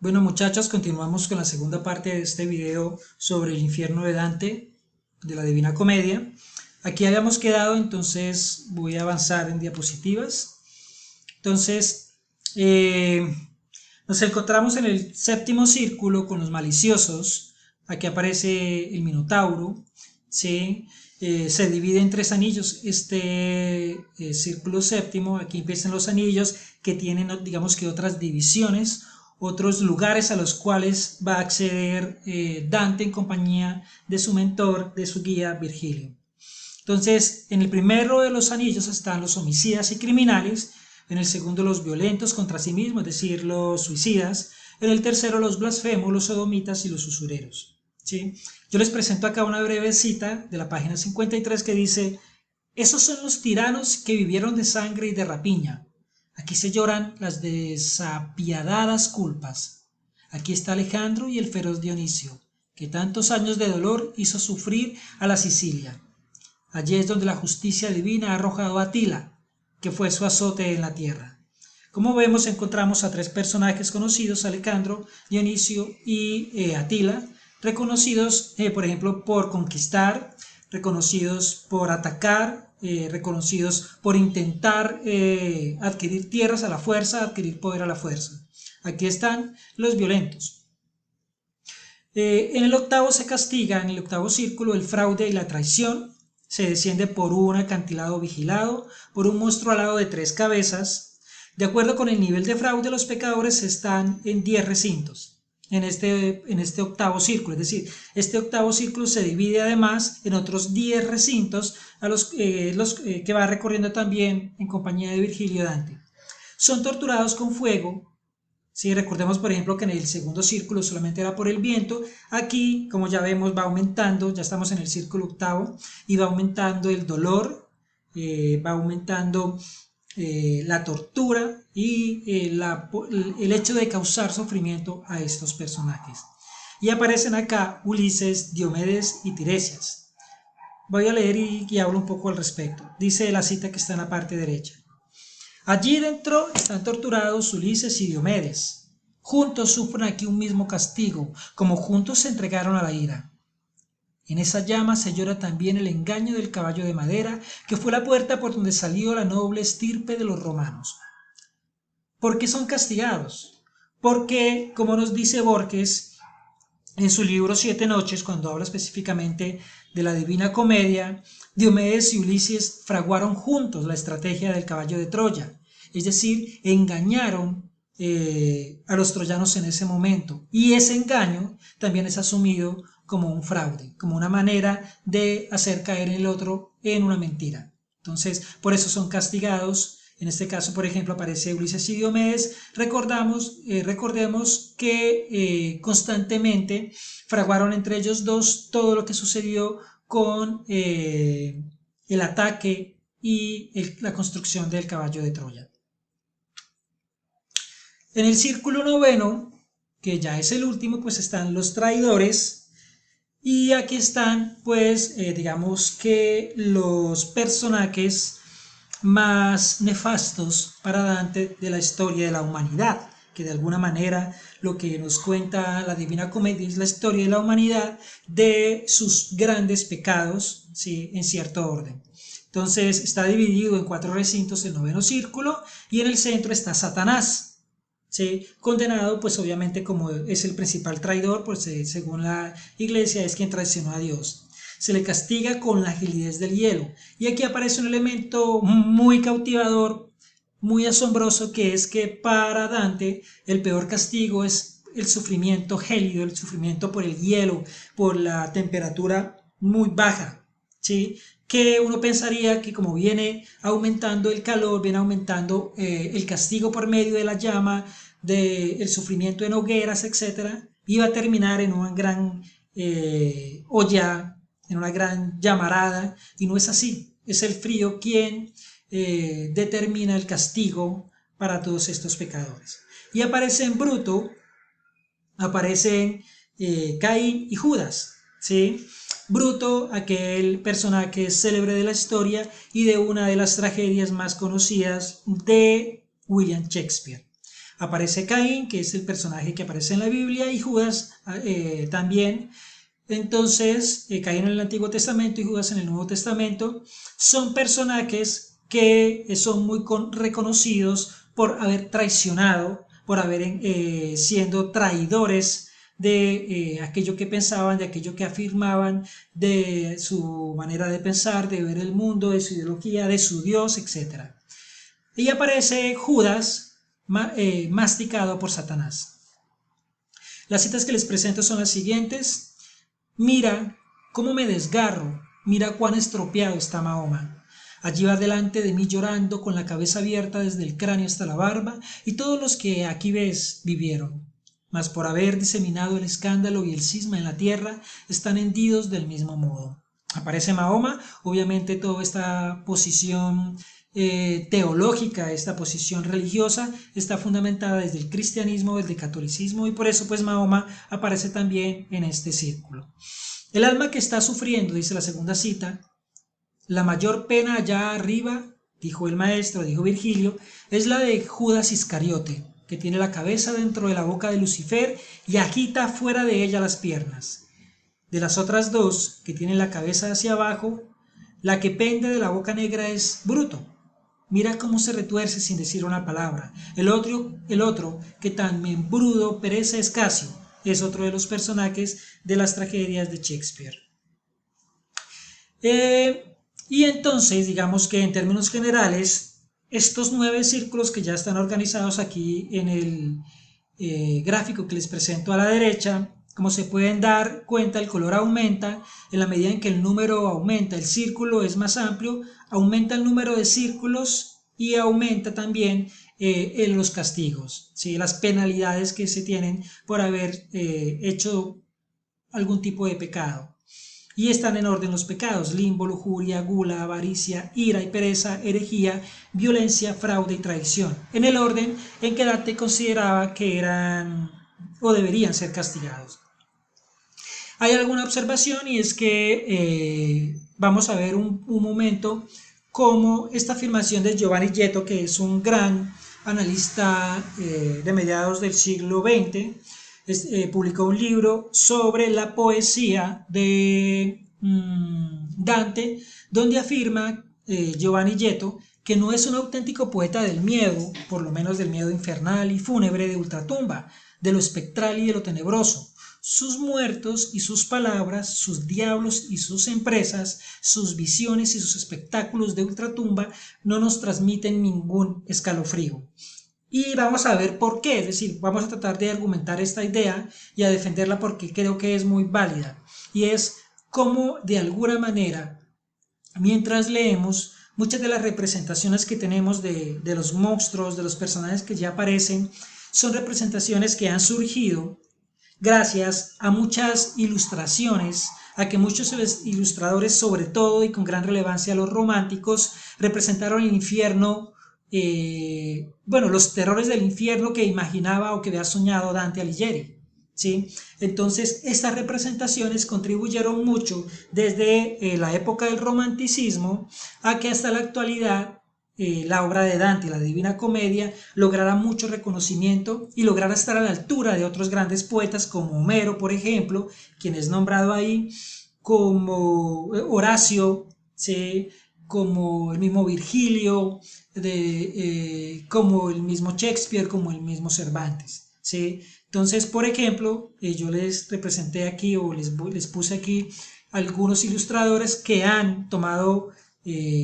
Bueno muchachos, continuamos con la segunda parte de este video sobre el infierno de Dante, de la Divina Comedia. Aquí habíamos quedado, entonces voy a avanzar en diapositivas. Entonces, nos encontramos en el séptimo círculo con los maliciosos. Aquí aparece el Minotauro, ¿sí? Se divide en tres anillos círculo séptimo. Aquí empiezan los anillos que tienen, digamos que otras divisiones, otros lugares a los cuales va a acceder Dante en compañía de su mentor, de su guía Virgilio. Entonces, en el primero de los anillos están los homicidas y criminales, en el segundo los violentos contra sí mismos, es decir, los suicidas, en el tercero los blasfemos, los sodomitas y los usureros. ¿Sí? Yo les presento acá una breve cita de la página 53 que dice: esos son los tiranos que vivieron de sangre y de rapiña. Aquí se lloran las desapiadadas culpas. Aquí está Alejandro y el feroz Dionisio, que tantos años de dolor hizo sufrir a la Sicilia. Allí es donde la justicia divina ha arrojado a Atila, que fue su azote en la tierra. Como vemos, encontramos a tres personajes conocidos: Alejandro, Dionisio y Atila, reconocidos, por ejemplo, por conquistar, reconocidos por atacar, reconocidos por intentar adquirir tierras a la fuerza, adquirir poder a la fuerza. Aquí están los violentos. En el octavo se castiga, en el octavo círculo, el fraude y la traición. Se desciende por un acantilado vigilado, por un monstruo alado de tres cabezas. De acuerdo con el nivel de fraude, los pecadores están en 10 recintos en este octavo círculo. Es decir, este octavo círculo se divide además en otros 10 recintos a los que va recorriendo también en compañía de Virgilio Dante. Son torturados con fuego. Sí, recordemos por ejemplo que en el segundo círculo solamente era por el viento. Aquí, como ya vemos, va aumentando, ya estamos en el círculo octavo, y va aumentando el dolor, va aumentando la tortura y el hecho de causar sufrimiento a estos personajes. Y aparecen acá Ulises, Diomedes y Tiresias. Voy a leer y hablo un poco al respecto. Dice la cita que está en la parte derecha: allí dentro están torturados Ulises y Diomedes. Juntos sufren aquí un mismo castigo, como juntos se entregaron a la ira. En esa llama se llora también el engaño del caballo de madera, que fue la puerta por donde salió la noble estirpe de los romanos. ¿Por qué son castigados? Porque, como nos dice Borges en su libro Siete Noches, cuando habla específicamente de la Divina Comedia, Diomedes y Ulises fraguaron juntos la estrategia del caballo de Troya, es decir, engañaron a los troyanos en ese momento, y ese engaño también es asumido como un fraude, como una manera de hacer caer el otro en una mentira. Entonces, por eso son castigados. En este caso, por ejemplo, aparece Ulises y Diomedes. Recordemos que constantemente fraguaron entre ellos dos todo lo que sucedió con el ataque y la construcción del caballo de Troya. En el círculo noveno, que ya es el último, pues están los traidores. Y aquí están, pues, digamos que los personajes más nefastos para Dante de la historia de la humanidad, que de alguna manera lo que nos cuenta la Divina Comedia es la historia de la humanidad, de sus grandes pecados, ¿sí?, en cierto orden. Entonces está dividido en 4 recintos el noveno círculo, y en el centro está Satanás, ¿sí?, condenado, pues obviamente como es el principal traidor, pues según la iglesia es quien traicionó a Dios. Se le castiga con la agilidad del hielo. Y aquí aparece un elemento muy cautivador, muy asombroso, que es que para Dante el peor castigo es el sufrimiento gélido, el sufrimiento por el hielo, por la temperatura muy baja, ¿sí?, que uno pensaría que como viene aumentando el calor, viene aumentando el castigo por medio de la llama, del sufrimiento en hogueras, etc., iba a terminar en una gran olla, en una gran llamarada, y no es así. Es el frío quien determina el castigo para todos estos pecadores. Y aparecen Bruto, aparecen Caín y Judas, ¿sí? Bruto, aquel personaje célebre de la historia y de una de las tragedias más conocidas de William Shakespeare. Aparece Caín, que es el personaje que aparece en la Biblia, y Judas también. Entonces, Caín en el Antiguo Testamento y Judas en el Nuevo Testamento son personajes que son muy reconocidos por haber traicionado, por haber siendo traidores de aquello que pensaban, de aquello que afirmaban, de su manera de pensar, de ver el mundo, de su ideología, de su Dios, etc. Y aparece Judas masticado por Satanás. Las citas que les presento son las siguientes. Mira cómo me desgarro, mira cuán estropeado está Mahoma. Allí va delante de mí llorando con la cabeza abierta desde el cráneo hasta la barba, y todos los que aquí ves vivieron. Mas por haber diseminado el escándalo y el cisma en la tierra, están hendidos del mismo modo. Aparece Mahoma, obviamente toda esta posición teológica, esta posición religiosa está fundamentada desde el cristianismo, desde el catolicismo, y por eso pues Mahoma aparece también en este círculo. El alma que está sufriendo, dice la segunda cita, la mayor pena allá arriba, dijo el maestro, dijo Virgilio, es la de Judas Iscariote, que tiene la cabeza dentro de la boca de Lucifer y agita fuera de ella las piernas. De las otras dos, que tienen la cabeza hacia abajo, la que pende de la boca negra es Bruto. Mira cómo se retuerce sin decir una palabra. El otro que tan membrudo perece es Casio, es otro de los personajes de las tragedias de Shakespeare. Y entonces, digamos que en términos generales, estos 9 círculos que ya están organizados aquí en el gráfico que les presento a la derecha, como se pueden dar cuenta, el color aumenta en la medida en que el número aumenta, el círculo es más amplio, aumenta el número de círculos y aumenta también en los castigos, ¿sí? Las penalidades que se tienen por haber hecho algún tipo de pecado. Y están en orden los pecados: limbo, lujuria, gula, avaricia, ira y pereza, herejía, violencia, fraude y traición, en el orden en que Dante consideraba que eran o deberían ser castigados. Hay alguna observación, y es que vamos a ver un momento cómo esta afirmación de Giovanni Getto, que es un gran analista de mediados del siglo XX, publicó un libro sobre la poesía de Dante, donde afirma Giovanni Getto que no es un auténtico poeta del miedo, por lo menos del miedo infernal y fúnebre de ultratumba, de lo espectral y de lo tenebroso. Sus muertos y sus palabras, sus diablos y sus empresas, sus visiones y sus espectáculos de ultratumba no nos transmiten ningún escalofrío. Y vamos a ver por qué, es decir, vamos a tratar de argumentar esta idea y a defenderla porque creo que es muy válida. Y es cómo de alguna manera, mientras leemos, muchas de las representaciones que tenemos de los monstruos, de los personajes que ya aparecen, son representaciones que han surgido gracias a muchas ilustraciones, a que muchos ilustradores, sobre todo y con gran relevancia los románticos, representaron el infierno, los terrores del infierno que imaginaba o que había soñado Dante Alighieri, ¿sí? Entonces estas representaciones contribuyeron mucho desde la época del romanticismo a que hasta la actualidad la obra de Dante, la Divina Comedia, lograra mucho reconocimiento y lograra estar a la altura de otros grandes poetas como Homero, por ejemplo, quien es nombrado ahí, como Horacio, ¿sí? Como el mismo Virgilio, como el mismo Shakespeare, como el mismo Cervantes, ¿sí? Entonces, por ejemplo, yo les representé aquí o les puse aquí algunos ilustradores que han tomado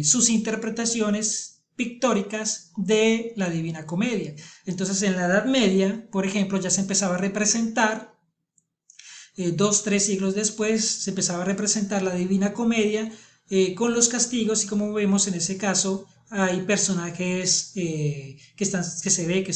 sus interpretaciones pictóricas de la Divina Comedia. Entonces, en la Edad Media, por ejemplo, ya se empezaba a representar, 2-3 siglos después, se empezaba a representar la Divina Comedia con los castigos, y como vemos en ese caso, hay personajes que se ve que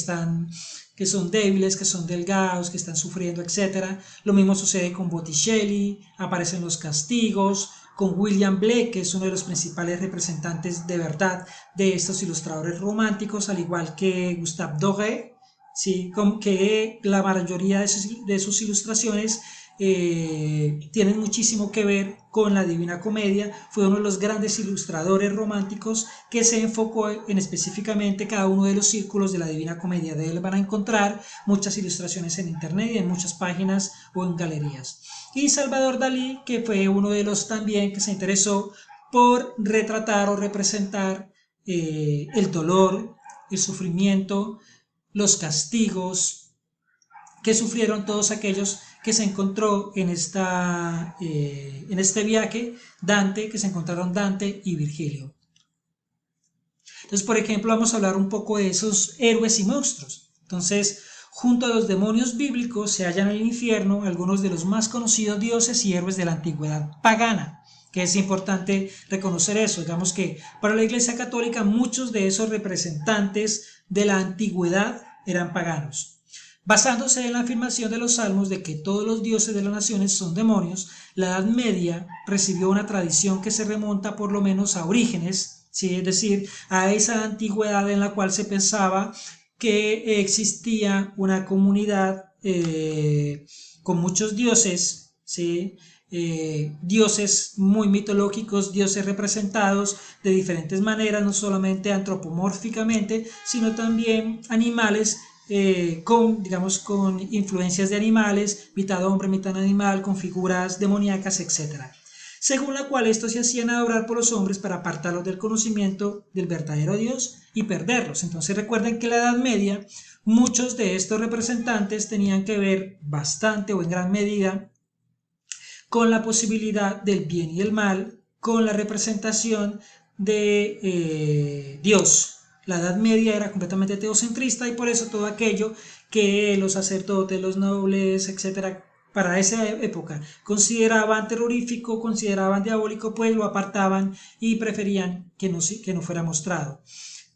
son débiles, que son delgados, que están sufriendo, etc. Lo mismo sucede con Botticelli, aparecen los castigos, con William Blake, que es uno de los principales representantes de verdad de estos ilustradores románticos, al igual que Gustave Doré, ¿sí? Que la mayoría de sus ilustraciones tienen muchísimo que ver con la Divina Comedia. Fue uno de los grandes ilustradores románticos que se enfocó en específicamente cada uno de los círculos de la Divina Comedia. De él van a encontrar muchas ilustraciones en internet y en muchas páginas o en galerías. Y Salvador Dalí, que fue uno de los también que se interesó por retratar o representar el dolor, el sufrimiento, los castigos que sufrieron todos aquellos que se encontró en este viaje Dante, que se encontraron Dante y Virgilio. Entonces, por ejemplo, vamos a hablar un poco de esos héroes y monstruos. Entonces, junto a los demonios bíblicos se hallan en el infierno algunos de los más conocidos dioses y héroes de la antigüedad pagana, que es importante reconocer eso. Digamos que para la Iglesia Católica muchos de esos representantes de la antigüedad eran paganos. Basándose en la afirmación de los salmos de que todos los dioses de las naciones son demonios, la Edad Media recibió una tradición que se remonta por lo menos a Orígenes, ¿sí? Es decir, a esa antigüedad en la cual se pensaba que existía una comunidad con muchos dioses, ¿sí? Dioses muy mitológicos, dioses representados de diferentes maneras, no solamente antropomórficamente, sino también animales con influencias de animales, mitad hombre, mitad animal, con figuras demoníacas, etc. Según la cual estos se hacían adorar por los hombres para apartarlos del conocimiento del verdadero Dios y perderlos. Entonces recuerden que en la Edad Media muchos de estos representantes tenían que ver bastante o en gran medida con la posibilidad del bien y el mal, con la representación de Dios. La Edad Media era completamente teocentrista y por eso todo aquello que los sacerdotes, los nobles, etcétera, para esa época consideraban terrorífico, consideraban diabólico, pues lo apartaban y preferían que no fuera mostrado.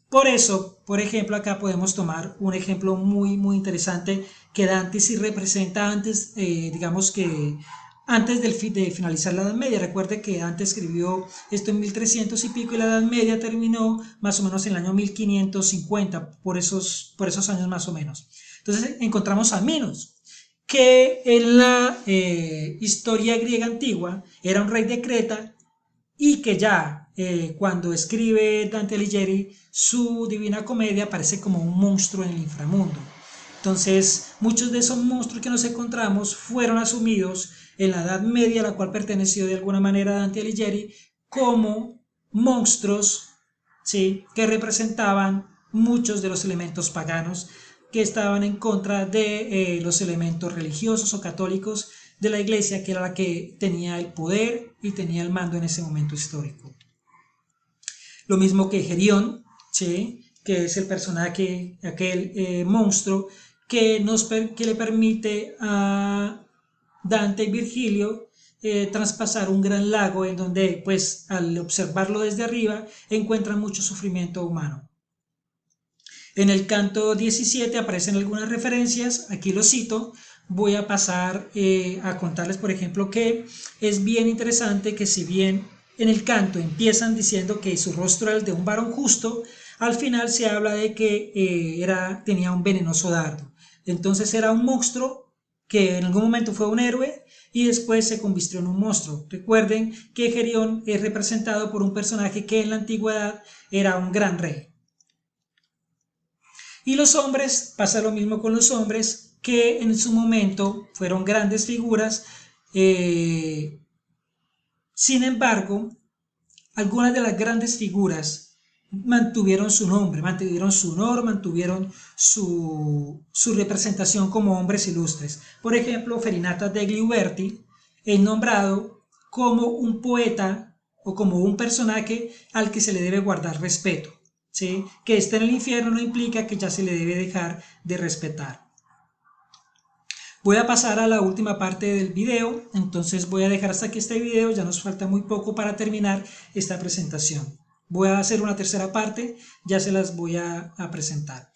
Por eso, por ejemplo, acá podemos tomar un ejemplo muy, muy interesante que Dante sí representa antes, antes de finalizar la Edad Media. Recuerde que Dante escribió esto en 1300 y pico y la Edad Media terminó más o menos en el año 1550, por esos años más o menos. Entonces encontramos a Minos, que en la historia griega antigua era un rey de Creta y que ya cuando escribe Dante Alighieri su Divina Comedia aparece como un monstruo en el inframundo. Entonces muchos de esos monstruos que nos encontramos fueron asumidos en la Edad Media, a la cual perteneció de alguna manera Dante Alighieri, como monstruos, ¿sí?, que representaban muchos de los elementos paganos que estaban en contra de los elementos religiosos o católicos de la iglesia, que era la que tenía el poder y tenía el mando en ese momento histórico. Lo mismo que Gerión, ¿sí?, que es el personaje, aquel monstruo que le permite a Dante y Virgilio traspasar un gran lago en donde, pues, al observarlo desde arriba, encuentran mucho sufrimiento humano. En el canto 17 aparecen algunas referencias, aquí lo cito. Voy a pasar a contarles, por ejemplo, que es bien interesante que si bien en el canto empiezan diciendo que su rostro era el de un varón justo, al final se habla de que tenía un venenoso dardo. Entonces era un monstruo que en algún momento fue un héroe y después se convirtió en un monstruo. Recuerden que Gerión es representado por un personaje que en la antigüedad era un gran rey. Y los hombres, pasa lo mismo con los hombres, que en su momento fueron grandes figuras. Sin embargo, algunas de las grandes figuras mantuvieron su nombre, mantuvieron su honor, mantuvieron su representación como hombres ilustres. Por ejemplo, Farinata degli Uberti es nombrado como un poeta o como un personaje al que se le debe guardar respeto, ¿sí? Que esté en el infierno no implica que ya se le debe dejar de respetar. Voy a pasar a la última parte del video, entonces voy a dejar hasta aquí este video, ya nos falta muy poco para terminar esta presentación. Voy a hacer una tercera parte, ya se las voy a presentar.